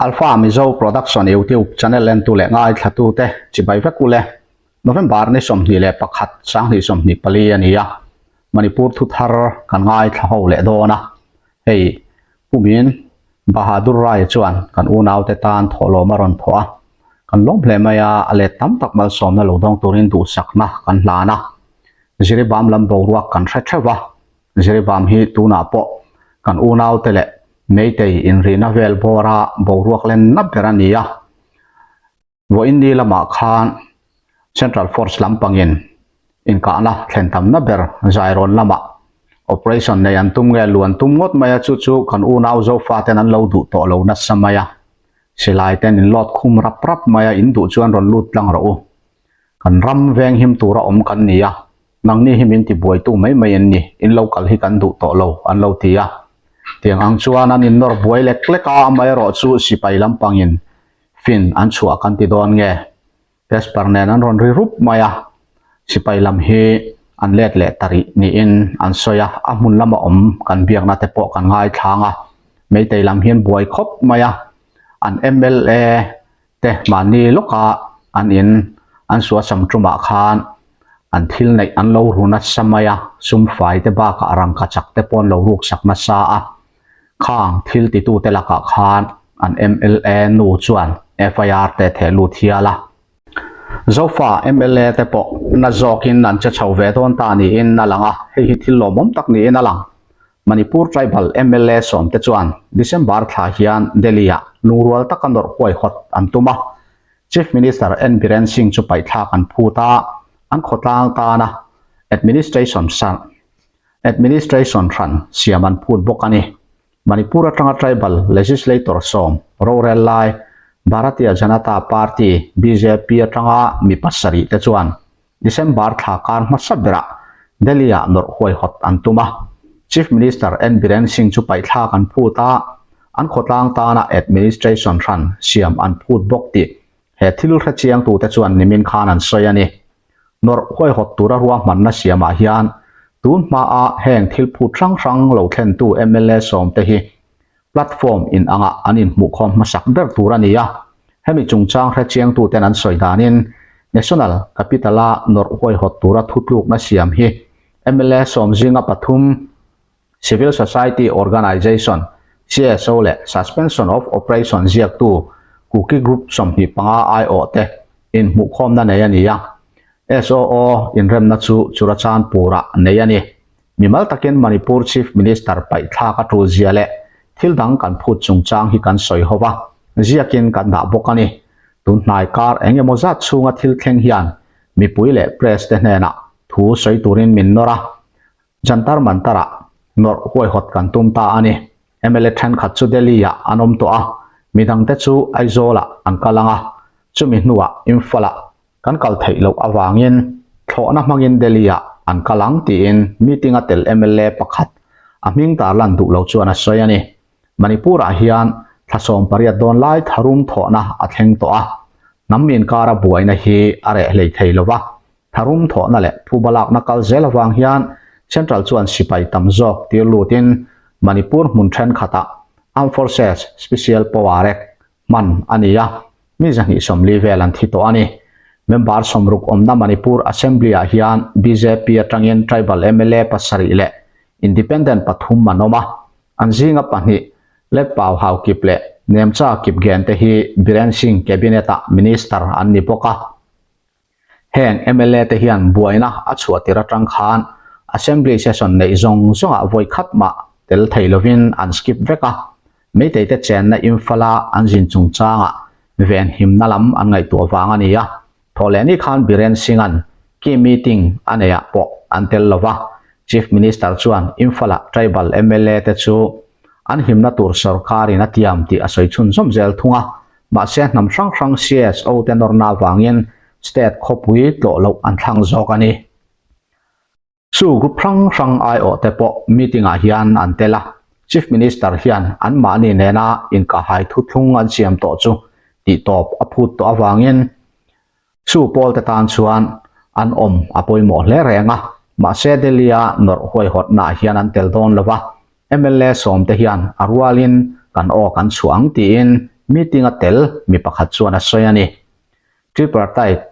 Alpha Mizo Production YouTube channel and to le ngai thatu te chibai vekule November ni somni le pakhat sang ni somni pali ania Manipur thu thar kan ngai thau le dona hei pumin Bahadur Rai chuan kan unaw te tan tholo maron thoa kan lom hle maya ale tam tak mal som na lodong turin du sakna kan hlana jiri bam lam bo ruak kan threwa jiri bam hi tuna po kan unaw te le meitei in rina vel bora boruak len naberania wo indi lama khan Central Force lampangin in kana thlentam naber zairon lama operation ne antum nge luan tum ngot maya chu chu kan unaw zo fa ten an lo du to lo na samaya silai ten in lot khum rap rap maya in du chuan ron lut lang ro kan ram veng him tura om kan nia nangni himin ti boi tu mai mai an ni in local hi kan du to lo an lo tia tiang ang chuan an in nor buai lek leka mai ro chu sipai lampangin fin an chua kan ti don nge tes parnen an ron ri rup maya sipai lam hi an let le tari ni in an soya amun lama om kan biak na te po kan ngai thanga meitei lam hian buai khop maya an MLA te mani loka an in an suwa sam truma khan an thil nei an lo runa samaya sum fai te ba ka rang ka chak te pon lo ruk sak na sa a khang thil ti tu te la ka khan an MLA nu chuan FIR te thelu thiala zofa MLA te po na zokin nan cha chauve don ta ni in na langa hei hi thil lo mom tak ni in alang Manipur tribal MLA som te chuan December thla hian Delhi nurwal takanor hoi hot antuma Chief Minister N Biren Singh chu pai thla kan phuta an khotlang ta na administration ran siaman phut bokani Manipur atanga tribal legislator som Rorel Lai Bharatiya Janata Party BJP atanga mi pasari te chuan December thla kar masabra Delhi nor hoi hot antuma Chief Minister N Biren Singh chu pai thla kan phuta an khotlang ta na administration ran siam an phut bok ti he thil kha chiang tu te chuan nimin khan an soyani nor hoi hot tura ruang man na siama hian tun ma a heng thil phu rang lo thlen tu MLA som te hi platform in anga anin mu khom masak der turania hemi chungchang kha chiang tu ten an soidanin national capital nor hoi hot tura thutluk na siam hi MLA som jinga pathum civil society organization CSO le suspension of operation ziak tu cookie group som hi panga IO te in mu khom na nei ania SOO in rem na chu churachan pura nei ani mimal takin Manipur Chief Minister pai thla ka tu ziale thil dang kan phut chungchang hi kan soi howa ziakin kan da bokani tun nai kar engemaw zat chunga thil thleng hian mi puile press te hna thu soi turin min nora jantar mantara nor hoi hot kan tum ta ani MLA than khat chu Delhi anom to a midang te chu aizola an kalanga chumi hnuwa infala kan kal thei lo awangin thona mangin Delhi an kalang ti in meeting atel MLA pakhat aming tar lan du lo chuan a soyani Manipur a hian thlasom pariat don lai tharum thona a thleng to a namin kara buaina hi are hlei thei lova tharum thona le phubalak na kal zelawang hian Central chuan sipai tamjok tirlutin Manipur munthan khata Armed Forces Special Power Act man ania mi jani somli velan thito ani member somruk omna Manipur Assembly a hian BJP atangin tribal MLA pasari le independent pathum manoma anjinga pani le pau hau kiple nemcha kipgen te hi Biren Singh cabinet minister anni poka heng MLA te hian buaina achua tiratang khan Assembly session nei zong zonga voi khatma tel theilovin an skip veka meitei te chen na infala anjin chungchanga ven himna lam an ngai tu awanga nia tholeni khan Biren Singh an ki meeting aneya po antel lova Chief Minister chuan infala tribal MLA te chu an himna tur sarkari na tiam ti asoi chun somzel thunga ma se nam sang CSO te norna wangin state khopui tlo lo an thlang zokani su group rang IO te po meeting a hian antela Chief Minister hian an mani nena in ka hai thuthlung an siam to chu ti top aphut to awangin su pol te tan chuan an apoi mo hle renga ma se Delia nor hoi hot na hian an tel don lova MLA som te hian arwalin kan o kan chuang ti in meeting a tel mi pakhat chuan a soya ni tripartite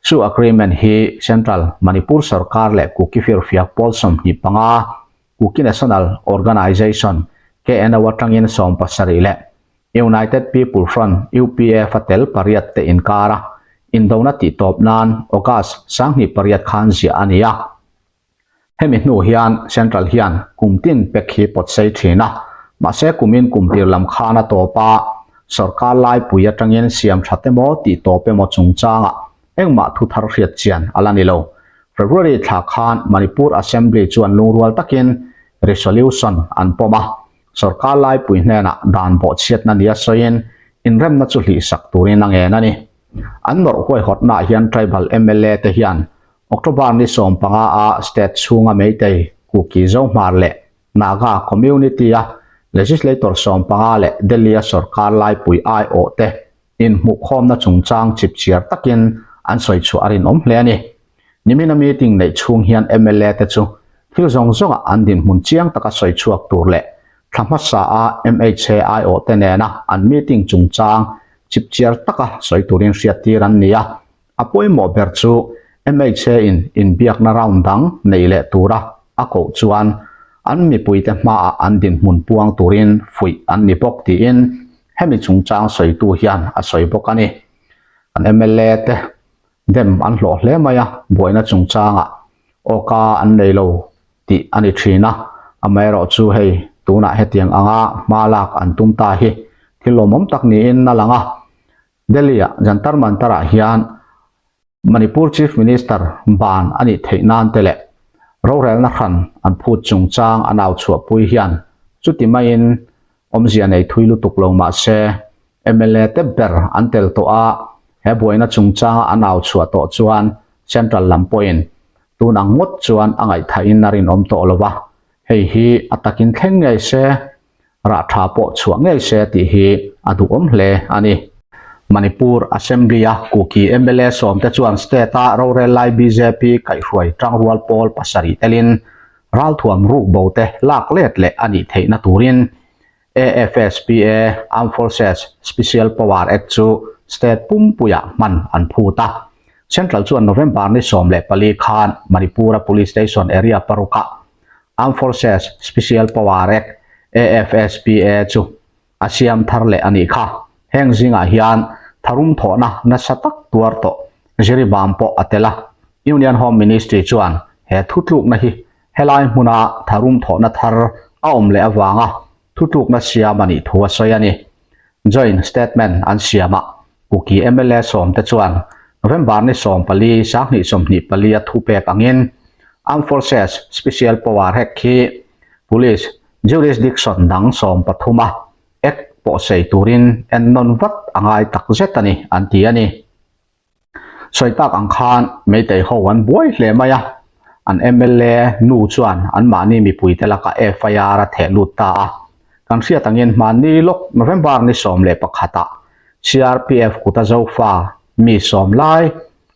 chu agreement hi Central Manipur Sarkar le Kuki Firfiak Polsom ni panga Kuki National Organization KN watangin som pasari le United People Front UPF atel pariat te inkara indona ti top nan August sang ni pariat khan zia ania hemi nu hian Central hian kumtin pekhi pot sei thina ma se kumin kumtir lam khana topa Sarkar lai puya tangin siam thatemo ti tope mo chungchanga engma thu thar riat chian alani lo February thla khan Manipur Assembly chuan lungrual takin resolution an poma Sarkar lai pui hnena dan bo chiat na nia soin inrem na chu hli sak turin angen ani an nor hoi hotna hian tribal MLA te hian October ni som panga a state chunga meitei Kuki zo marle Naga community a legislator som panga le Delhi Sarkar lai pui ai o te in mu khom na chungchang chip chiar takin an soi chu arin hle ani nimina meeting nei chung hian MLA te chu thil zong zonga an din mun chiang taka soi chuak tur le thamasa a MHAIO te nena an meeting chungchang chip chiar taka soi turin riat tiran nia apoi mo ber chu MHA in biak na round dang nei le tura ako chuan an mi puite ma an din mun puang turin fui an ni bok ti in hemi chungchang soi tu hian a soi bok ani an MLA te dem an hlo hle maya boina chungchanga oka an nei lo ti ani thina amero chu hei tuna hetiang anga malak an tumta hi thilomom tak ni in na langa Delhi jantar mantara hian Manipur Chief Minister ban ani theinan tele rorel na khan an phut chungchang anaw chua pui hian chuti main omzia nei thuilu tuklo ma se MLA te ber antel to a he boina chungchang anaw chua to chuan Central Lampoin tunang mot chuan angai thain narin om to lova hei hi atakin thleng ngai se ra tha po chuang ngai se ti hi adu om hle ani Manipur Assembly a Kuki MLA som te chuan state a rorel lai BJP kai hruai tangrual pol pasari telin ral thuam ru bote lak let le ani theina turin AFSPA Armed Forces Special Power Act chu state pumpuya man an phuta Central chuan November ni som le pali khan Manipur Police Station area paruka Armed Forces Special Power Act AFSPA chu asiam thar le ani kha heng zinga hian tharum thona na satak tuar to jeri bampo atela Union Home Ministry chuan he thutluk na hi helai huna tharum thona thar aom le awanga thutluk na siamani thuwa soyani joint statement an siama Kuki MLA som te chuan November ni som pali sakni somni pali a thupe pangin Armed Forces Special Power Act khi Police Jurisdiction dang som pathuma ek po sei turin en non vat angai tak zetani antiani soitak ang khan meitei ho wan boy hle maya an MLA nu chuan an mani mi puitela ka FIR a theluta a kan sia tangin mani lok November ni som le pakhata CRPF kuta zofa mi som lai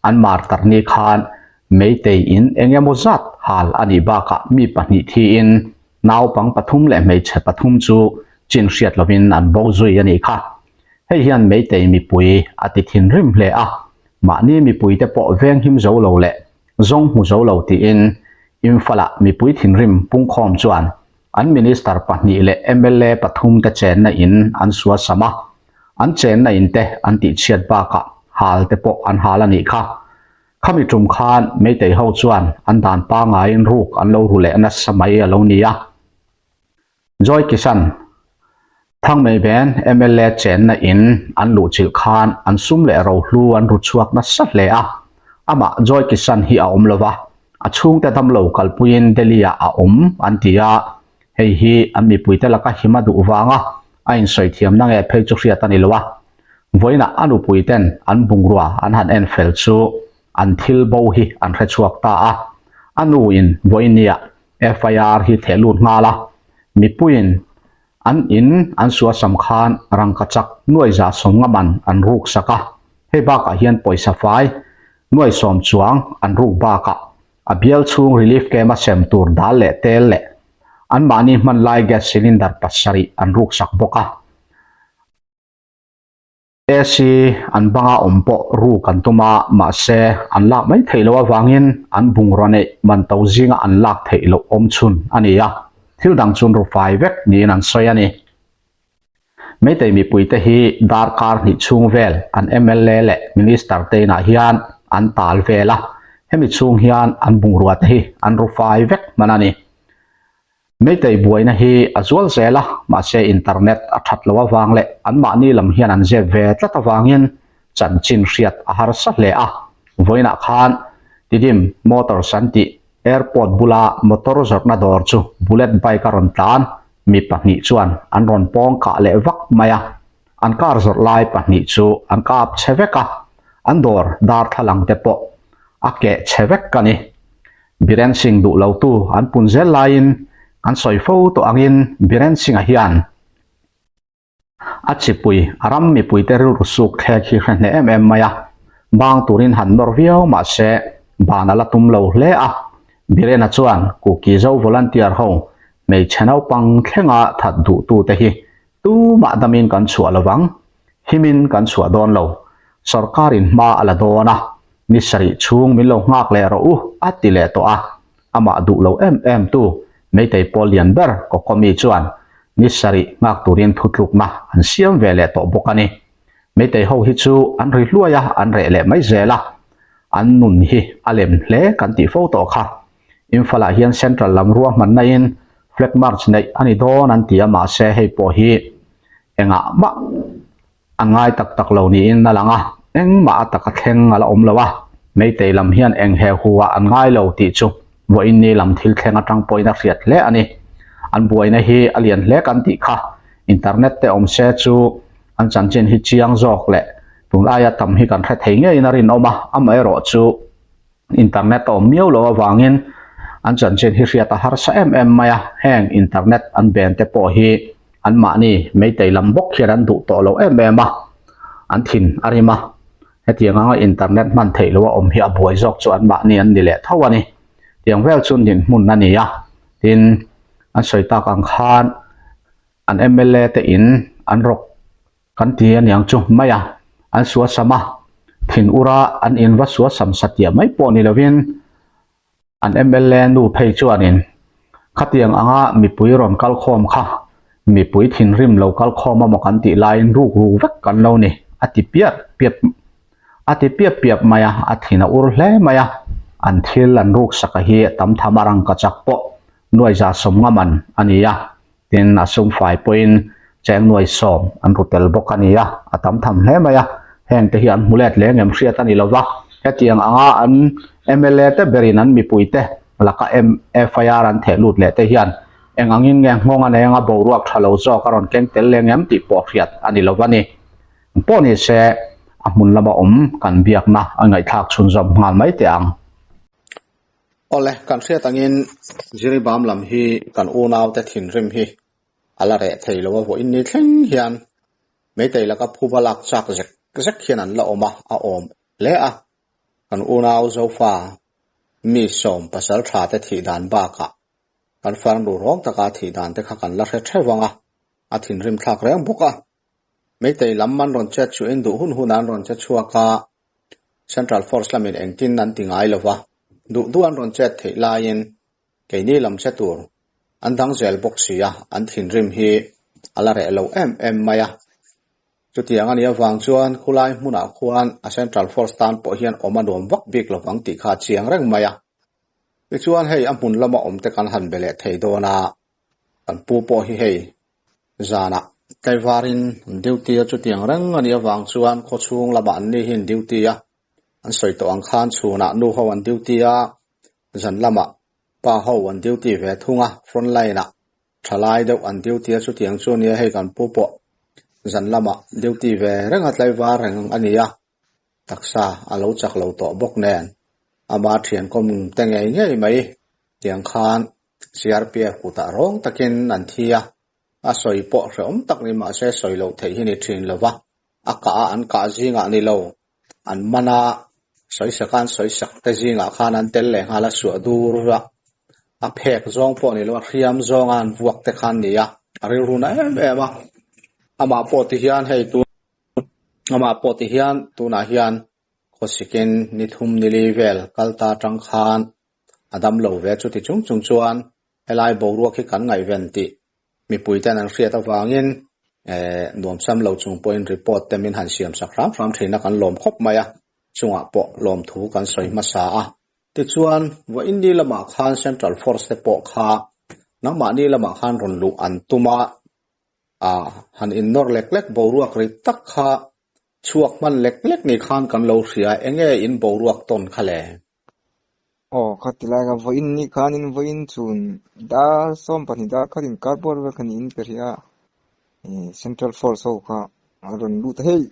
an martar ni khan meitei in engemozat hal ani baka mi pani thi in naw pang pathum le mei che pathum chu chin riat lovin an bo zui ani kha hei hian meitei mi pui ati thin rim hle a ma ni mi pui te po veng him zo lo le zong hu zo lo ti in infala mi pui thin rim pung khom chuan an minister pahni le MLA pathum te chen na in an suwa sama an chen na in te an ti chiat ba ka hal te po an halani kha khami tum khan meitei ho chuan an dan pa nga in ruk an lo ru le na samai alo nia Joy Kisan thang mei ben MLA chen na in an lu chil khan an sum le ro hlu an ru chuak na sat le a ama Joy Kisan hi a om lova a chung te tam lo kalpuin Delia a om an tia hei hi an mi puite laka hima du wanga a in soi thiam na nge phei chu hriat ani lowa voina anu puiten an bungrua an han en fel chu an thil bo hi an hre chuak ta a anu in voinia FIR hi thelut ngala mi puin an in an suwa samkhan rangkachak nuai za somngaman an ruk saka hei baka hian poisa fai nuai som chuang an ruk baka abial chung relief kema sem tur dal le tel le an mani man lai gas cylinder pasari an ruk sak boka AC an banga ompo ru kan tuma ma se an lak mai theilo awangin an bungrane man to zinga an lak theilo om chun ania thil dang chun ru fai vek ni an soi ani mấy tay mi puite hi dar kar ni chung vel an MLA le minister te na hian an tal vela hemi chung hian an bungruat hi an ru fai vek manani mấy tay buai na hi azual zela ma se internet a that lo awang le an ma ni lam hian an je ve tlat awangin chan chin riat a har sa le a voina khan tidim motor santi airport bula motor zorna dor chu bullet bike ron tlan mi pahnih chuan an ron pawng ka le vak maya an kar zor lai pahnih chu an kap cheveka an dor dar thalang te po ake chevek kani biren sing du lo tu an punzel lain an soi fo to angin biren singa hian achipui aram mi puite ru suk thek hi khne maya bang turin han nor viau ma se bana la tum lo hle a birena chuan ku ki zo volunteer ho mei channel pang thlenga that du tu te hi tu ma damin kan chua lawang himin kan chua don lo sarkarin ma ala dona ni sari chung min lo ngak le ro u atile to a ama du lo em tu mei te polian ber ko komi chuan ni sari ngak turin thutluk na an siam vele to bokani mei te ho hi chu an ri hluaya an re le mai zela an nun hi alem hle kan ti photo kha infala hian central lamruwa man na in flag march nei ani don an tia ma se hei po hi enga ma angai tak tak lo ni in na langa eng ma taka thleng ala om lawa mei te lam hian eng he huwa an ngai lo ti chu wo in ni lam thil thlenga tang poina riat le ani an buaina hi alian hle kan ti kha internet te om se chu an chan chen hi chiang jok le tunlaya tam hi kan thre thei nge in arin oma amai ro chu internet om miau lo awangin an chan chen hi riata har sa maya heng internet an ben te po hi an ma ni mei te lam bok hian du to lo ma an thin arima hetianga internet man thei lo om hi a buai jok chu an ma ni an dile thawani tiang vel chun din mun na ni ya tin an soita kang khan an MLA te in an rok kan ti an yang chu maya an suwa sama thin ura an in wa suwa sam satia mai po ni lovin an MLA nu phei chuanin khatiang anga mi pui ron kal khom kha mi pui thin rim lo kal khom ma kan ti line ru ru vek kan lo ni ati piap maya athina ur hle maya an thil an ruk saka hi tam thamarang ka chakpo nuai za som ngaman ania tin asum 5 point cheng nuai som an rutel bok ania atam tham hle maya heng te hi an mulet le ngem hriat ani lova hetiang anga an MLA te berin an mi puite laka FIR an thelut le te hian engangin nge ngonga ne nga boruak thalo zo karon keng tel le ngem ti po hriat ani lovani poni se amun lama kan biak na angai thak chun zom ngal mai te ang ole kan hriat angin jiribam lam hi kan unaw te thin rim hi ala re theilo wo in ni thleng hian mei te laka phubalak chak zek hian an la oma a om le a kan unaw zo fa mi som pasal tha te thi dan ba ka kan farm ru rong taka thi dan te kha kan la hre thewanga a thin rim thak reng boka mei te lam man ron chat chu in du hun an ron chat chua ka central force lamin engtin nan tingai lova du an ron chat thei lain ke ni lam chatur an dang zel box sia an thin rim hi ala re lo maya chuti anga nia wang chuan khulai hmuna khuan a central force tan po hian omadom vak bik lovang ti kha chiang reng maya ti chuan hei amun lama om te kan han bele thei dona kan pu po hi hei zana kaiwarin duty chuti ang reng ania wang chuan kho chung lama an ni hin duty a an soi to ang khan chuna nu ho an duty a zan lama pa ho an duty ve thunga front line a thalai deuh an duty chu tiang chu nia hei kan pu po zan lama duty ve renga tlai war reng ania taksa alo chak lo to bok nen ama thian kom tengei ngei mai tiang khan CRPF puta rong takin an thia a soi po rom tak ni ma se soi lo thei hi ni thin lova aka an ka zinga ni lo an mana soi sakan soi sak te zinga khan an tel le hala su dur wa a phek zong po ni lo riam zong an vuak te khan ni ya ari runa em ama po ti hian hei tu ama poti hian tuna hian khosikin nithum ni level kalta tang khan adam lo ve chu ti chung chung chuan helai boruak hi kan ngai ven ti mi puiten an hriat awangin nuam sam lo chung point report temin han siam sakram ram theina kan lom khop maya chunga po lom thu kan soi ma sa a ti chuan wa indi lama khan central force te po kha nangma ni lama khan ron lu an tuma han in nor lek lek boruak ri tak kha chuak man lek lek ni khan kan lo hria enge in boruak ton khale khatilaga voin ni khanin voin chun da som pani da kharin cardboard wa khanin peria central force ho kha aron lu thei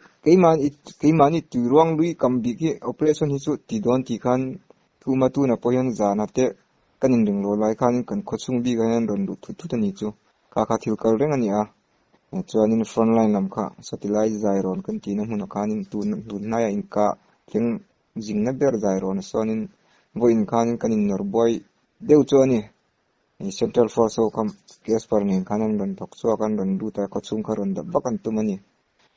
keimani turuang lui kambi ki operation hi chu ti don ti khan tuma tu na poyan zana te kanin ring lo lai khan kan khochung bi gan ron lu thu thu ni chu ka thil kal reng ani a chuanin front line lam kha satellite zairon kan ti na hun khanin tu na ya in ka thing jingna ber zairon sonin voin khanin kanin nor boy deu chuani central force ho kam case par ni khanan ron thok chu kan ron du ta khochung kharon da bakan tumani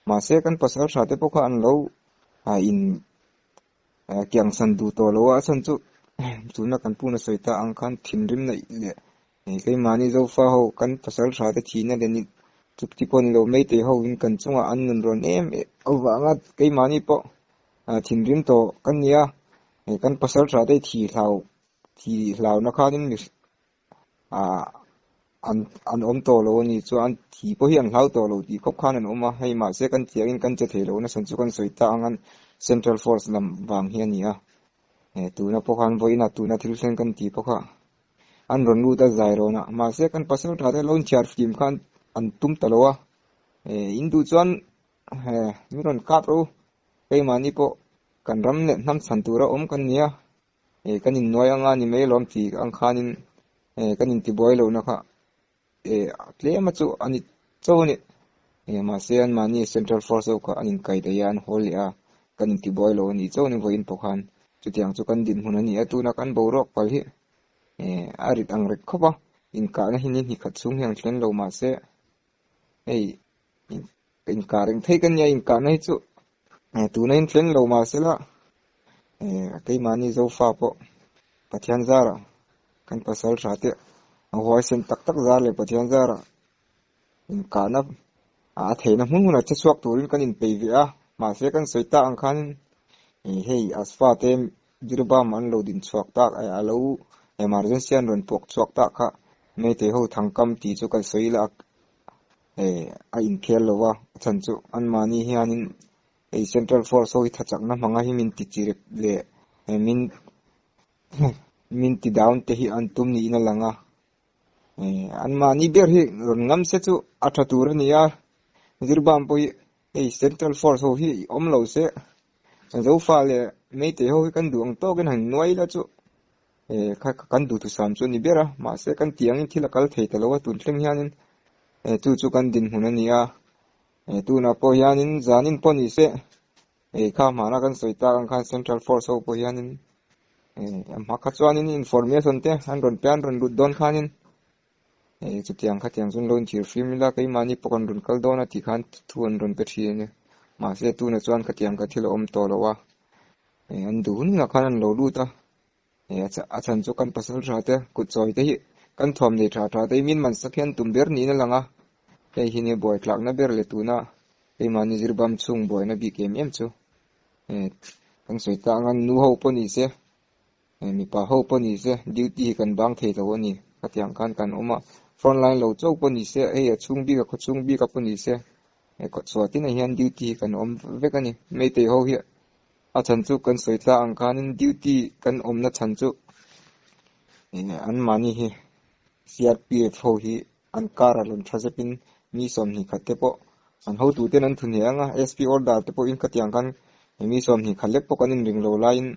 ma se kan pasal sate po kha an lo in kyang san du to lo a san chu chuna kan puna soita ang khan thinrim na le kai mani zo fa ho kan pasal sate thina le ni chupti pon lo mei te ho in kan chunga an nun ron em awanga kai mani po thinrim to kan nia kan pasal sate thi hlau na khanin mi an om to lo ni chu an thi po hian hlau to lo ti khop khan an oma hei ma se kan thiangin kan che thelo na san chu kan soita angan central force lam wang hian nia tu na po khan voina tu na thil sen kan ti po kha an ron lu ta zairo na ma se kan pasal tha de lon char film khan an tum talowa indu chuan mi ron kap ro kai mani po kan ram ne nam san tu ra om kan nia kan in noi anga ni me lom ti ang khanin kan in ti boy lo na kha tle ma chu ani choni ma se an mani central force ko anin kai da yan hol ya kan in ti boy lo ni choni voin po khan chu tiang chu kan din hun ani atu na kan bo rok pal hi arit ang rek khoba in ka na hinin hi khat chung yang tlen lo ma se in ka reng thei kan ya in ka na hi chu tu na in tlen lo ma se la kai mani zo fa po pathian zara kan pasal thate hoi sen tak zar le pathian zara in ka na theina hmun che chuak turin kan in pe vi a ma se kan soita ang khan hei asfa te dirba man lo din chuak tak a lo emergency an ron pok chuak tak kha me te ho thangkam ti chu kan soila a in khel lowa chan chu an mani hianin central force ho thachak na manga hi min ti chirek le min ti down te hi an tum ni ina langa an mani ber hi ron ngam se chu atha tur ni ya zirbam poi central force ho hi om lo se zo fa le me te ho kan duang to kan han noi la chu kan du tu sam chu ni bera ma se kan tiang in thila kal thei talo tun thleng hianin chu kan din hunani a tu na po hianin zanin poni se kha mana kan soita kan khan central force ho po hianin ma kha chuanin information te an ron pian ron lut don khanin chu tiang kha tiang chun lon thir fimila kai mani pokon ron kal dona ti khan thuan ron pe thine ma se tu na chuan kha tiang ka thilo om to lowa an du ni na khan an lo lu ta a chan chu kan pasal rate ku choi te hi kan thom le tha te min man sakhian tumber ni na langa ei hini boy tlak na ber le tu na ei mani zirbam chung boy na bi kem em chu kan soita ngan nu ho po ni se mi pa ho po ni se duty kan bang thei to ni khatiang kan oma front line lo chau po ni se chung bi ka khochung bi ka po ni se ko chwati na hian duty kan om vekani me te ho hi a chan chu kan soita ang kanin duty kan om na chan chu an mani hi CRPF ho hi an kara lon thajapin mi som ni khatte po an ho tu ten an thun hianga SP order te po in khatiang kan mi som ni khalek po kanin ring lo line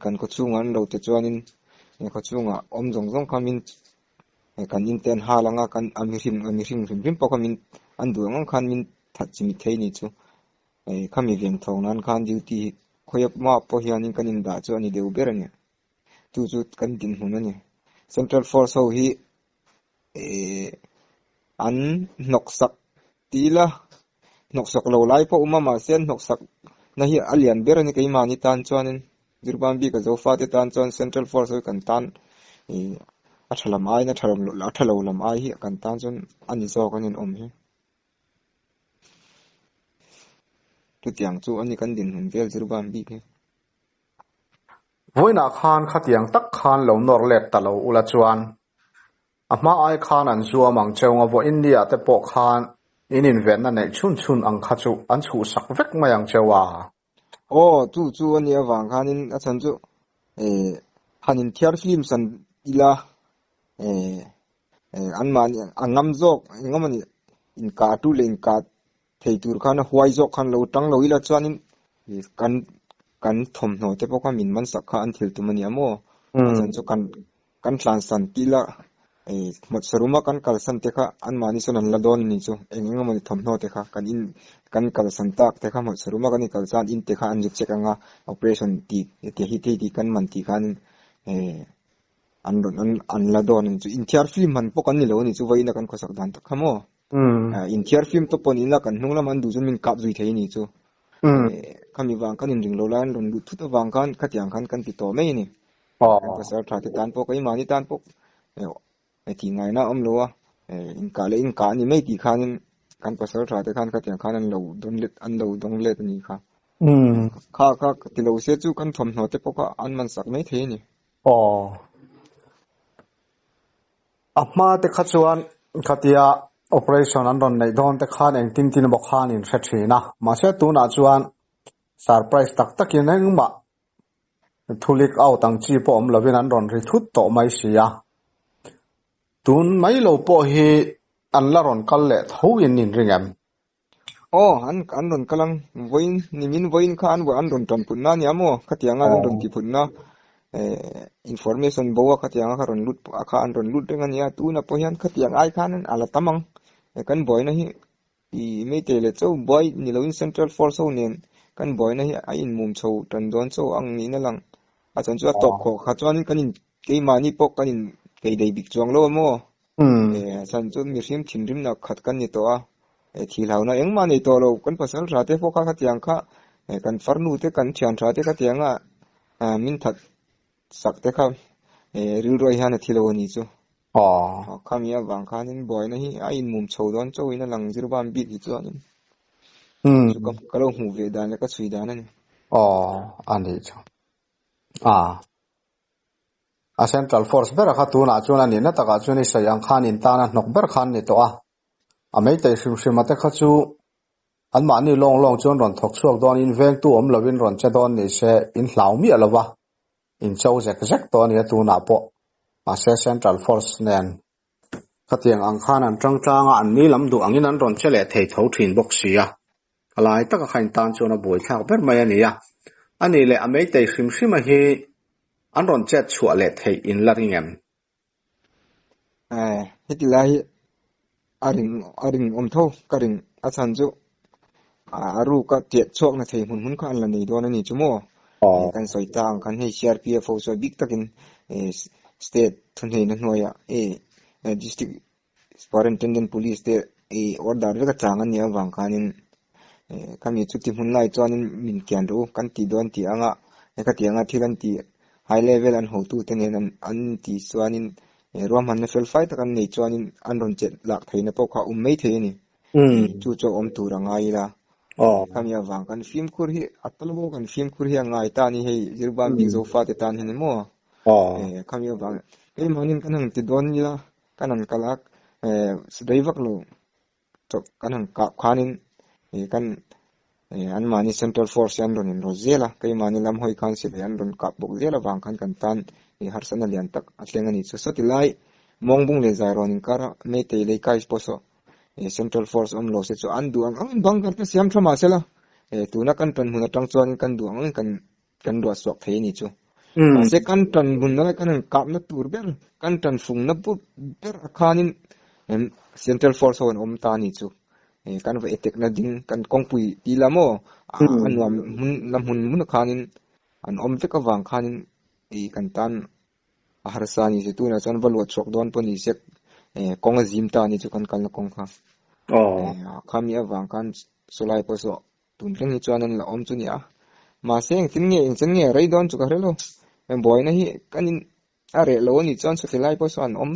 kan ko chungan lo te chuanin ko chunga om jong khamin kan in ten halanga kan amirim po khamin an duang khan min thachimi theini chu khami veng thonan khan duty khoyap ma po hianin kanin da chu ani deu berani tu chu kan din hunani central force ho hi an noksak tila nok sak lo lai po ma sen nok sak na hi alian ber ni kai ma ni tan chuanin zirban bi ka zo fa te tan chuan Central Force kan tan athalam ai na tharam lo athalo lam ai hi kan tan chuan ani zo kan in om hi tu tiang chu ani kan din hun vel zirban bi ke voina khan khatiang tak khan lo nor let ta lo ula chuan ama ai khan an zuwa mang cheunga vo India te po khan in ven na nei chun ang kha chu an chu sak vek mayang chewa chu ani awang khanin a chan chu hanin thiar film san ila an man angam jok ngamani in ka tu le in ka thei tur khan huai jok khan lo tang lo ila chuanin kan thom no te poka min man sakha an thil tu mani amo chan chu kan tlan san tila mot saruma kan kal san te kha an mani sonan la don ni chu engengam thom no te kha kan kal san tak te kha mot saruma kan kal san in te kha an juk chekanga operation ti te hi te kan man ti khan an la don chu in thiar film man pokan ni lo ni chu vaina kan khosak dan tak khamo in thiar film to pon ina kan hnunglam an du jun min kap zui thei ni chu kami wang kan in ring lo lan ron thu to wang kan khatiang khan kan pi to mai ni ka sar tha te tan po kai mani tan po ti ngai na om lo in ka ni mai ti khan kan pasal tha te khan khatiang khan an lo dong let ni kha kha ti lo se chu kan thom no te po ka an man sak mai the ni ama te kha chuan khatia operation an ron nei don te khan eng tin bo khan in thina ma se tu na chuan surprise tak in eng ma thulik au tang chi po om lovin an ron ri thut to mai sia tun mai lo po hi an la ron kal le tho in ringam an ron kalang voin ni min voin khan wa an ron tam punna ni amo khatianga an ron ti punna information bo khatianga kha ron lut kha an ron lut renga nia tu na po hian khatiang ai khan ala tamang kan boy na hi I me te le chau boy ni lo in Central Force ho nen kan boy na hi a in mum chho tan don chau ang ni na lang a chan chu tok kho kha chuan kan in ke mani pok kan in ke dei bik chuang lo mo chan chu mi sim thin rim na khat kan ni to a thi lau na eng ma nei to lo kan pasal ra te pho kha tiang kha kan farnu te kan thian ra te kha tianga min that sak te kha ri roi han thi lo ni chu khamia wang khanin boy na hi a in mum chho don chau ina lang zirban bit hi chuan chu kam kalo hu ve dan la ka chui dan ani ani chu a Central Force ber kha tu na chuna ni na taka chuni sayang khan in ta na nok ber khan ni to a mei te shim ate kha chu an ma ni long chon ron thok chuak don in veng tu om lovin ron che don ni se in hlau mi alawa in chau zek to ni tu na po a se Central Force nen khatiang ang khan an tanga an ni lam du angin an ron chele thei tho thin bok sia alai taka khain tan chona boi thak ber mai ani ya ani le amei te shim hi an ron chet chua le thei in la ringem hitilai aring om tho karing achan chu aru ka tiet chok na thei hun khan la nei don ani chumo kan soi tang kan hei CRPF so big takin state thun hei na noya district superintendent police te order ka changan ni awang khanin kami chuti hun lai chuanin min kian ro kan ti don ti anga ka ti anga thilan ti high level an ho tu te nen an ti chuanin rom han na fel fight kan nei chuanin an ron chet lak theina po kha mei the ni chu cho om tu ranga ila kami awang kan film khur hi atalbo kan film khur hi ngai ta ni hei zirban big zo fa te tan hin mo kami awang ei manin kan hang ti don ila kanan kalak sdaivak lo to kanan ka khanin kan an mani Central Force an ron in rozela kai mani lam hoi khan se an ron kap bok zela wang khan kan tan har sana lian tak atlenga ni so tilai mongbung le zai ron in kara me te le kai sposo Central Force lo se so an duang ang bang kar te siam thama sela tuna kan tan huna tang chuan kan duang kan do sok thei ni chu se kan tan bun na kan kap na tur ber kan tan fung na pu ber khanin Central Force on ta ni chu kan va etek na ding kan kongpui tilamo anwam mun mun khanin an te ka wang khanin kan tan harsani se tu na chan balwa chok don pani sek konga zim ta ni chu kan kal na kong kha khami awang kan solai po so tun ring hi chuan an la om chu ni a ma seng tin nge ing chen nge rei don chu ka relo em boy na hi kanin are lo ni chuan chu tilai po so an om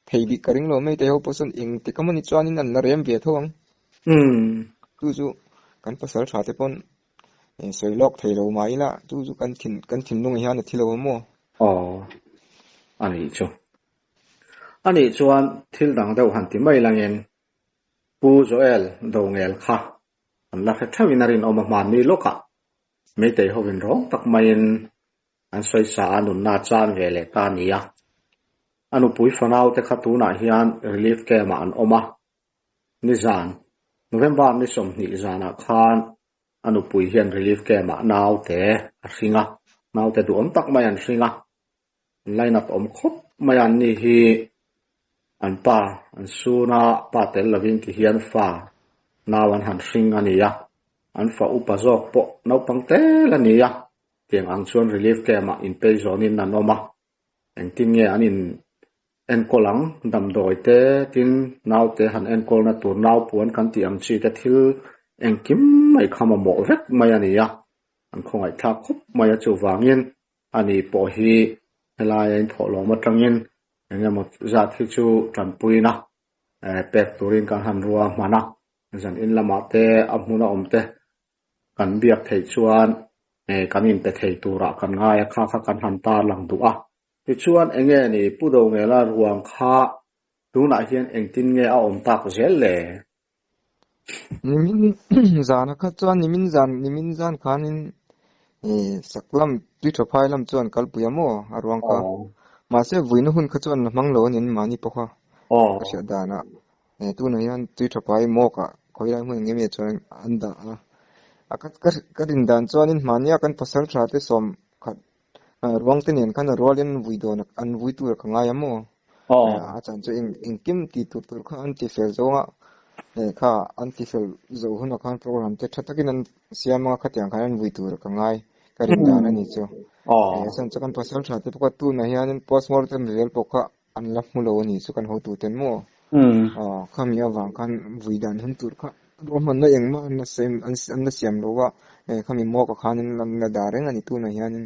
thei bi karing lo mai te ho po son ing ti kamani chuan in an na rem ve thong tu chu kan pasal tha te pon soilok thei lo mai la tu chu kan thin nung hian a thilo mo ani chu ani chuan thil dang deuh han ti mai langin pu joel do ngel kha an la kha thawin arin oma man ni loka me te hovin rong tak main an soi sa anun na chan vele ta nia anu pui fanau te kha tu na hian relief ke ma an oma ni zan november ni som ni zana khan anu pui hian relief ke ma nau te a hringa nau te du om tak mai an hringa line up om khop mai an ni hi an pa an suna pa tel lovin ki hian fa nawan han hring ania an fa upa zok po no pangte la nia tiang ang chuan relief ke ma in pe zonin nan oma eng tin nge anin en kolang dam doi te tin nau te han en kol na tur nau puan kan ti ang chi te thil eng kim mai khama mo vek mai ania an khongai tha khop mai chu wangin ani po hi helai en tholo ma tangin enge mo za thi chu tran puina pek turin kan han ruwa mana zan in lama te amuna omte kan biak thei chuan kan in pe thei tura kan ngai kha kha kan han ta lang du a ti chuan enge ni pudo nge la ruang kha tuna hian eng tin nge a om tak zel le nimin zan kha chuan nimin zan khanin saklam tui tho phai lam chuan kalpuya mo arwang kha ma se vuina hun kha chuan mang lo nin mani pokha ka sha dana tu na yan tui tho phai mo ka khoilai mu nge me chuan anda akat ka rin dan chuan in mania kan pasal tha te som khat ruang te nen kan rolin vuidon an vui tur ka ngai amo a chan chu ing kim ti tur kha an ti fel zonga kha an ti fel zo hun kan program te thatakin an siama khatyang kan an vui tur ka ngai ka rin dan ani chu san chu kan pasal tha te pokha tu na hian postmortem result pokha an la mulo ni chu kan ho tu ten mo khamia wang kan vuidan hun tur kha roman na engma na sem an na siam lo wa khami mo ka khanin lam la dareng ani tu na hianin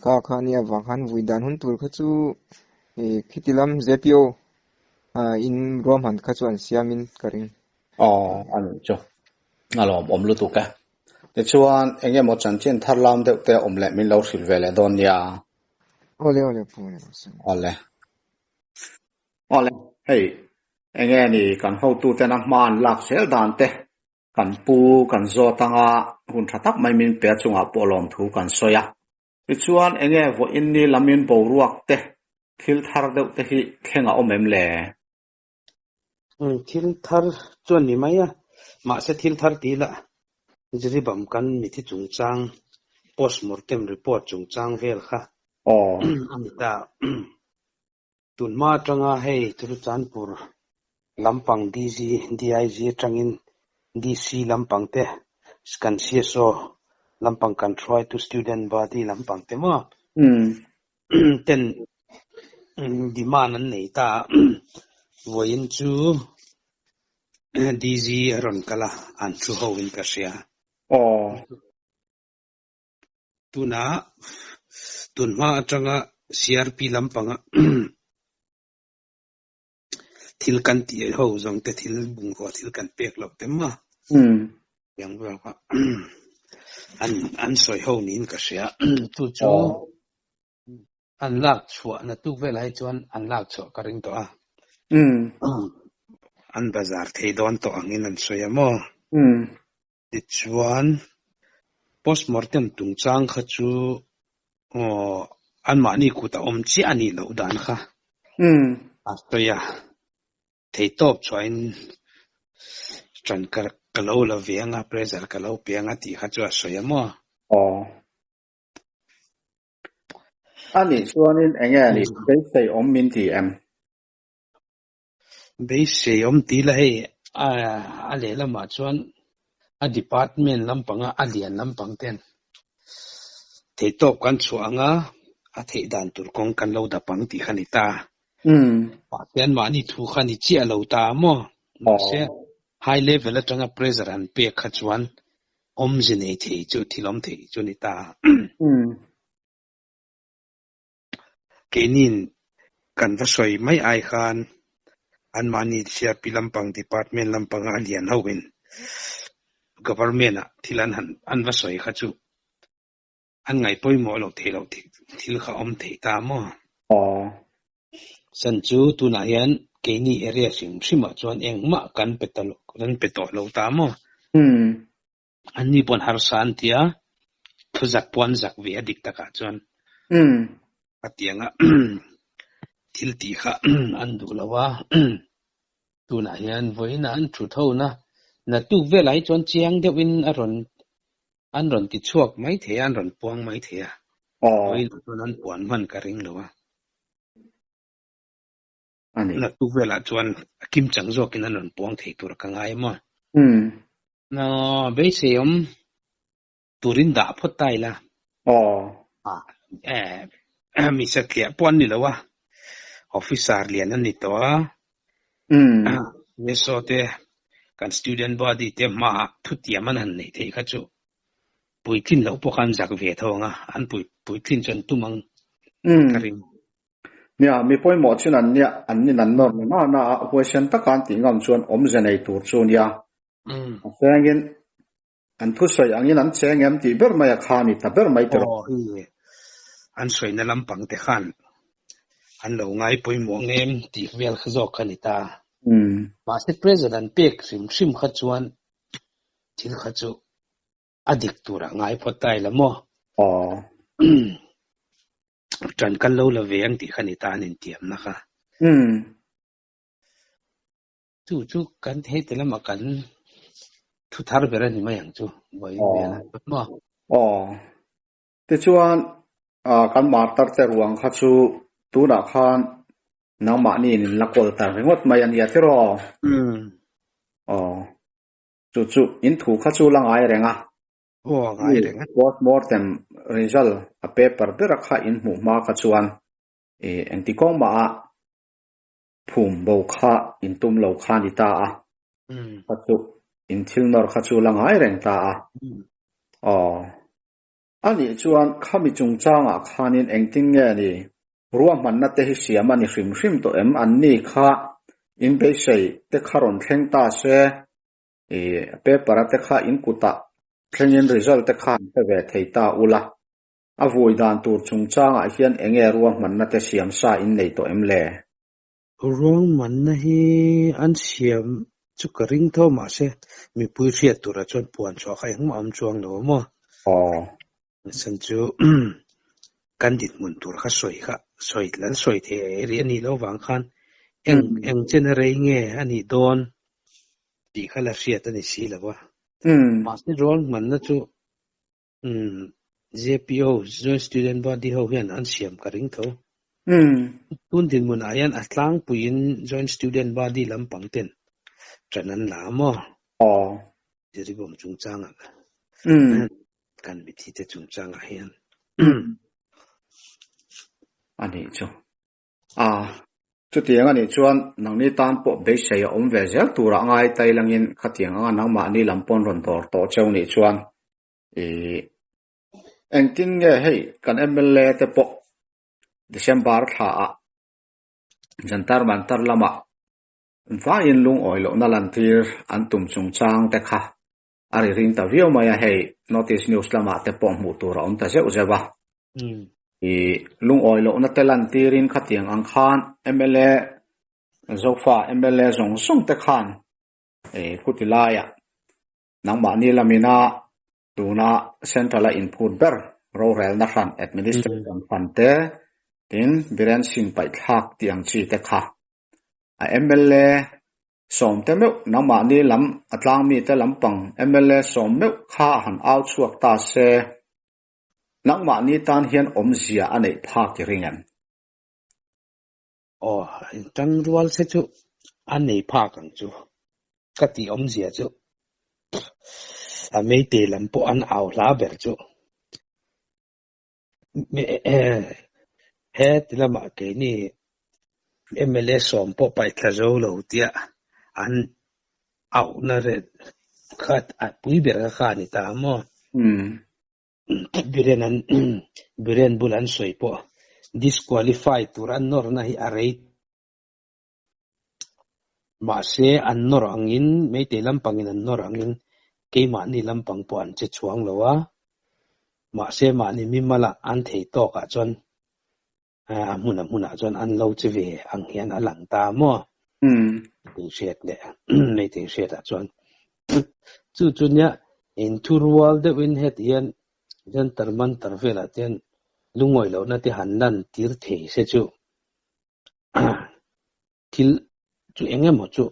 kha khania wang khan vuidan hun tur kha chu khitilam zepio in roman kha chu an siamin karing an chu alom om lu tu ka te chuan enge mo chan chen thar lam deuh te om le min lo sil vele don ya ole pu ne ole hey enge ni kan ho tu te na man lak sel dan te kan pu kan zo tanga hun thatak mai min pe chunga polom thu kan soya ti chuan enge vo in ni lamin bo ruak te thil thar deuh te hi khenga omem le thil thar chuan ni mai a ma se thil thar ti la jiribam kan mi thi chung chang postmortem report chung chang vel kha amita tun ma tanga hei turu chanpur lampang dig tangin dc lampang te scan cso lampang kan try to student body lampang te ma ten demand an nei ta voin chu dg ron kala an chu ho in ka sia tun ma atanga crp lampanga thil kan ti ho zong te thil bung ko thil kan pek lok te ma yang ba ka an soi ho nin ka sia tu chu an lak chua na tu ve lai chuan an lak cho ka ring to a an bazar thei don to angin an soya mo ti chuan postmortem tung chang kha chu an mani ku ta om chi ani lo dan kha astoya thei top chuan tran kalo la vianga pressure kalo pianga ti kha chu soya mo ani chuanin enge ni be sei om min ti em be sei om ti la hei a le la ma chuan a department lampanga a lian lampang ten thei top kan chuanga a thei dan tur kong kan lo da pang ti khanita pa ten ma ni thu khani chi a lo ta mo se high level atanga pressure an pe khachuan omjine the chu thilom the chu ni ta kenin kan va soi mai ai khan an mani sia pilampang department lampang alian hawin government a thilan han an va soi khachu an ngai poimo lo the thil kha om the ta mo san chu tu na hian keni area sim chuan engma kan peto lo ta mo an ni pon har san tia phuzak pon zak ve adik taka chuan atianga thil ti kha an du lawa tu na hian voina an thu tho na tu ve lai chuan chiang deuhin an ron ti chuak mai the an ron puang mai the a voin chuan an puan man ka ring lawa na tu ve la chuan kim chang zo kin an ron puang the tur ka ngai mo na be se turin da photai la mi sakya pon ni lawa officer lian an ni to ne so te kan student body te ma thutia man han nei thei kha chu puitin lo po kan jak ve thonga an puitin chan tumang karing nia mi poi mo chin an nia an ni nan no na question ta kan ti ngam chuan om zanai tur chu nia sengin an thu soi angin an chengem ti ber mai kha ni ta ber mai ter an soi na lampang te khan an lo ngai poi mo ngem ti vel khzo khanita Master President pek sim kha chuan thil kha chu adik tura ngai photai la mo tran kan lo la ve ang ti khanita nin tiam na kha chu kan the te lama kan thu thar bera ni mai ang chu boi ve na mo te chuan kan mar tar te ruang kha chu tu na khan nang ma ni nin la kol tar ngot mai an ya thero chu in thu kha chu lang ai renga ngai renga post mortem result a paper bera kha in mu ma kha chuan anti kong ma phum bo kha in tum lo kha ni ta kha chu in thil nor kha chu lang ai reng ta ani chuan khami chung changa khanin engting nge ni ruam man na te hi siam ani hrim to em an ni kha in be sei te kharon thleng ta se paper te kha in kuta thlengin result te khan te ve theita ula avoi dan tur chung changa hian enge ruam man na te siam sa in nei to em le ruam man na hi an siam chu ka ring tho ma se mi pui riat tura chon puan cho khai hang am chuang lo mo san chu kan dit mun tur kha soi lan soi the ri ani lo wang khan eng generate nge ani don ti khala riat ani si lawa ma se rol man na chu JPO joint student body ho hian an siam ka ring tho tun din mun ayan atlang puin joint student body lampang ten tranan la mo jeri bom chung changa kan mi thi te chung changa hian ani chu chu tiang ani chuan nang ni tan po be sei om ve zel tura ngai tai langin khatiang anga nang ma ni lampon ron tor to cheu ni chuan engtin nge hei kan MLA te po December tha jantar mantar lama va in lung oilo na lantir an tum chung chang te kha ari ring ta view maya hei notice news lama te po mu tur on ta zeu zewa lung oilo na te lantirin khatiang ang khan MLA zofa MLA zong song te khan kutilaya nang ma ni lamina tuna central input ber rural na khan administration fan te tin biren sing pai thak tiang chi te kha MLA som te meu nang ma ni lam atlang mi te lampang MLA som meu kha han au chuak ta se nang ma ni tan hian om zia anei phak ki ringen tang rual se chu anei phak ang chu kati om zia chu a mei te lam po an au la ber chu he tilama ke ni MLA som po pai tla zo lo tia ảo na re khat a pui ber kha ni ta mo biren bulan soi po disqualify turan nor na hi arei ma se an nor angin me te lampangin an nor angin ke ma ni lampang po an che chuang lowa ma se ma ni mi mala an thei to ka chon huna chon an lo che ve ang hian a lang ta mo ting shet le me ting shet a chon chu nya in tur wal de win het hian jan tarman tarvela ten lungoi lo na te han nan tir thei se chu thil chu enge mo chu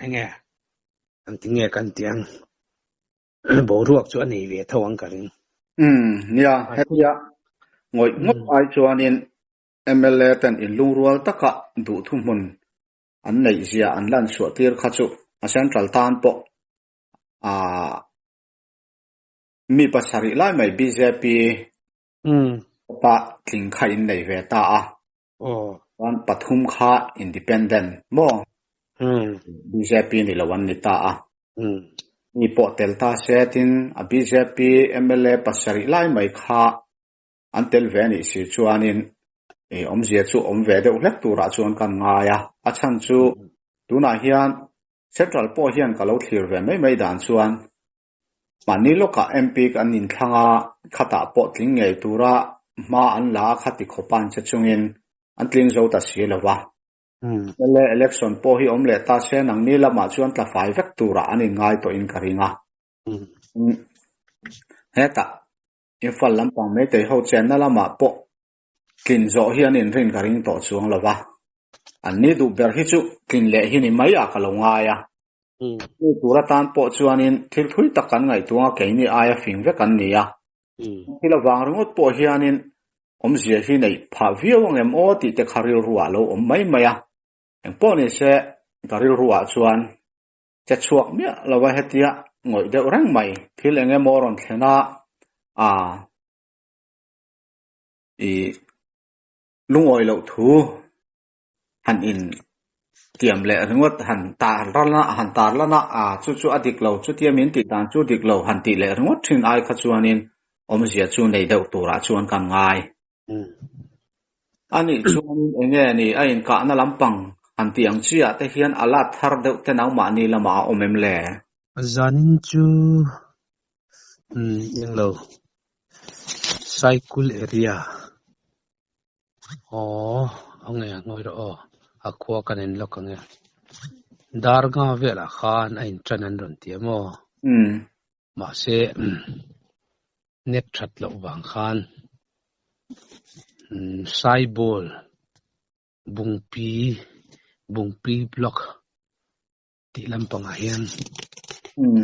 enge an tinge kan tiang bo ruak chu ani ve thawang karing nia hetia ngoi ngop ai chuanin MLA ten in lungrual taka du thumun an nei zia an lan suah tir kha chu a central tan po mi pasari lai mai BJP pa tling kha in nei ve ta wan pathum kha independent mo BJP ni lawan ni ta ni po telta setin a BJP MLA pasari lai mai kha antel ve ni si chuanin omzia chu omve de ulek tura chuan kan nga ya a chan chu tuna hian central po hian ka lo thlir ve mai dan chuan mani loka MP kan in thlanga khata po tling ngei tura ma an la khati khopan che chungin an tling zo ta si lawa le election po hi omle ta se nang ni lama chuan tla fai vek tura ani ngai to in karinga heta infal lampang me te ho chen na lama po kin zo hian in rin karing to chuang lawa an ni du ber hi chu kin le hi ni mai a ka lo nga ya ni tura tan po chuanin thil thui takan ngai tunga ke ni aya fing ve kan ni ya hila wang ringot po hianin omzia hi nei pha viawang em o ti te kharil ruwa lo om mai maya eng po ni se karil ruwa chuan cha chuak mi lawa hetia ngoi de rang mai thil enge moron thena lungoi lo thu han in tiam le ringot han tar lana chu adik lo chu tiamin ti tan chu dik lo han ti le ringot thin ai kha chuanin omzia chu nei deuh tura chuan kan ngai ani chuan enge ni a in ka na lampang an tiang chia te hian ala thar deuh te nau ma ni lama omem le zanin chu yang lo cycle area ange ngoi ro akwa kanen lo kange darga vela khan ain tranan ron tiamo ma se net that lo wang khan saibol bungpi block ti lampang hian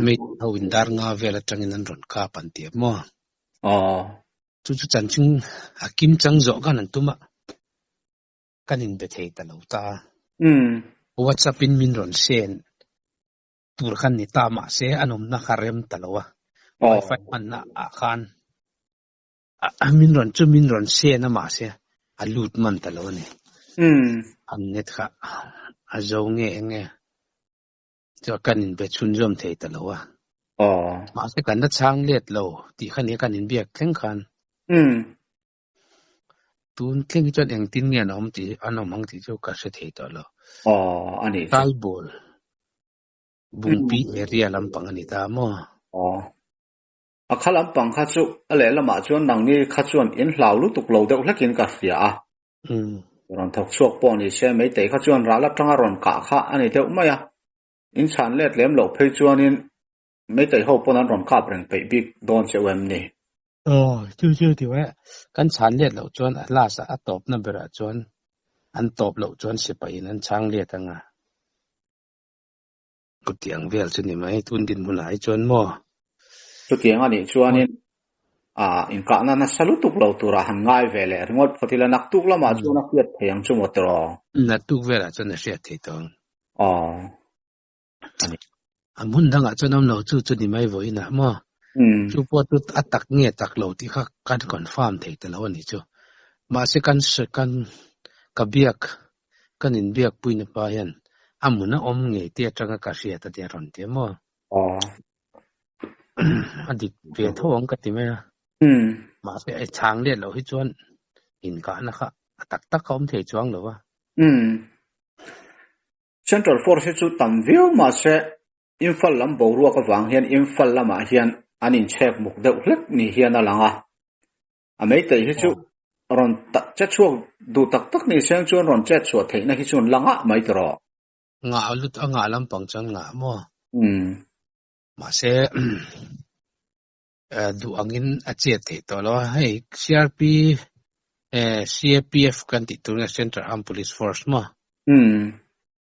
me hawin darga vela tangin an ron ka pan tiamo chu chanching akim chang zo kan antuma kanin be thei ta lo ta WhatsApp in min ron sen tur khan ni ta ma se anom na kharem ta lo wa wifi an na a khan min ron se na ma se a lut man ta lo ni an net kha a zo nge cho kanin be chun jom thei ta lo wa ma se kan na chang let lo ti khan e kanin biak thleng khan tun thleng chon eng tin nge nom ti anom ang ti chu ka se thei to lo ani Taibol bungpi area lampang ani ta mo a khalampang kha chu ale lama chuan nang ni kha chuan in hlau lu tuk lo deuh hlekin ka ria ron thok chuak po ni se mei te kha chuan rala tanga ron ka kha ani deuh maya in chan let lem lo phei chuan in mei te ho pon an ron ka breng pe big don che wem ni chu ti wa kan chan let lo chuan la sa atop na bera chuan an top lo chuan se pa in an chang le tanga ku tiang vel chu ni mai tun din mun ai chuan mo chu tiang ani chuan in in ka na salu tuk lo tura han ngai vele ringot photila nak tuk lama chuan a kiat theyang chu motro na tuk vela chuan a hria thei tong ani amun danga chuan am lo chu ni mai voina mo chu po tu atak nge tak lo ti kha kan confirm thei ta lo ni chu ma se kan ka biak kan in biak puina pa hian amun na nge tia tanga ka sia ta dia ron te mo adik ve thong ka ti me ma se ai chang le lo hi chuan in ka na kha tak tak kom the chuang lo wa Central Force chu tam view ma se infal lam bo ru ka wang hian infal lama hian anin chek muk deuh hlek ni hian alanga amei te hi chu ron ta cha chuak du tak tak ni seng chuan ron chat chuat theina hi chun langa mai tro nga lut anga lam pang chan nga mo ma se du angin a che te to lo hei CRP CAPF kan ti tu Central Armed Police Force mo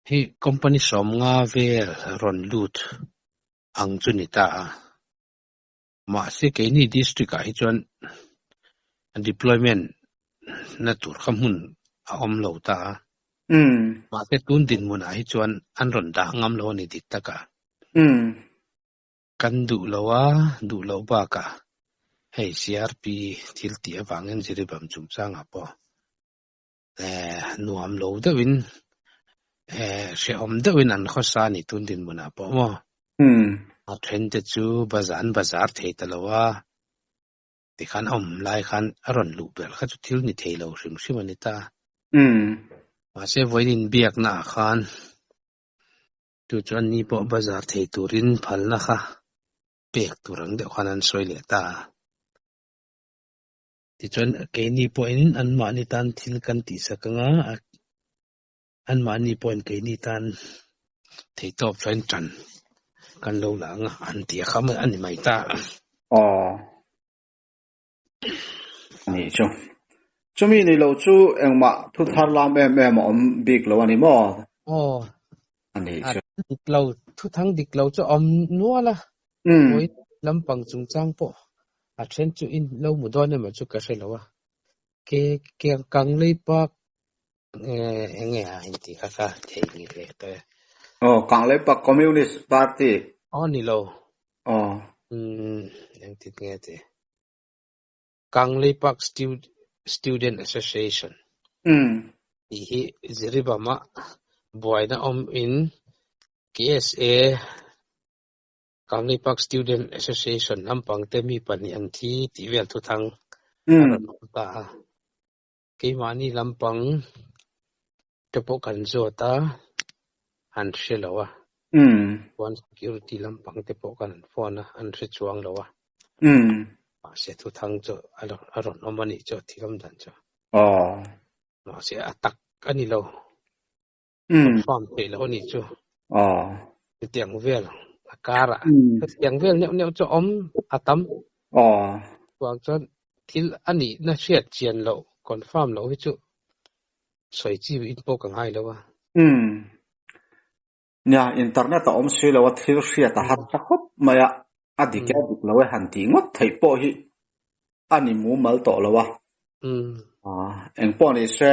hi company som nga vel ron lut ang chunita ma se ke ni district a hi chuan deployment na tur khamun a om lo ta ma se tun din mun a hi chuan an ron da ngam lo ni dik taka kan du lo ba ka hei CRP thil ti awangin jiribam chungchang a po nuam lo dawin she om dawin an khosa ni tun din mun a po mo a trend te chu bazar thei talawa ti khan om lai khan aron lu bel kha chu thil ni thei lo hrim hrim ani ta ma se voinin biak na khan tu chuan ni po bazar thei turin phal na kha pek turang de khan an soi le ta ti chuan ke ni po in an ma ni tan thil kan ti sakanga an ma ni point ke ni tan thei top train tran kan lo la nga an ti kham an mai ta ni chu chumi ni lo chu engma thu thar lam em om big lo ani mo ani chu dik lo thu thang dik lo chu om nuala oi lampang chungchang po a then chu in lo mu don ma chu ka hre lo wa ke kang lei pak enge a in ti kha thei ni le te kang lei pak communist party ni lo yang ti nge te kang lei pak student association hi ziribama boina om in KSA kang lei pak student association lampang te mi pani an thi ti vel thu thang ta ke mani lampang te po kan zo ta an shelawa one security lampang te po kan phone an hre chuang lawa ma se thu thang cho aron omani cho thiram dan cho ma se atak ani lo farm te lo ni cho tiang vel akara tiang vel neu cho om atam wang chon thil ani na hriat chian lo confirm lo hi chu soi chi in po ka ngai lo wa nya internet a om se lo wa thil hriat a hat ta khop maya adike dik lo han ti ngot thei po hi ani mu mal to lo wa eng po ni se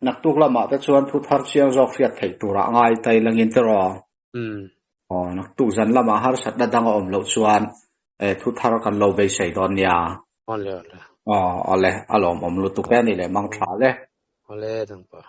nak tuk lama ta chuan thu thar chiang jok hriat thei tura ngai tai langin te ro nak tu zan lama har sat na dang om lo chuan thu thar kan lo be sei don nya ole alom om lu tu pe ni le mang tha le ole dang pa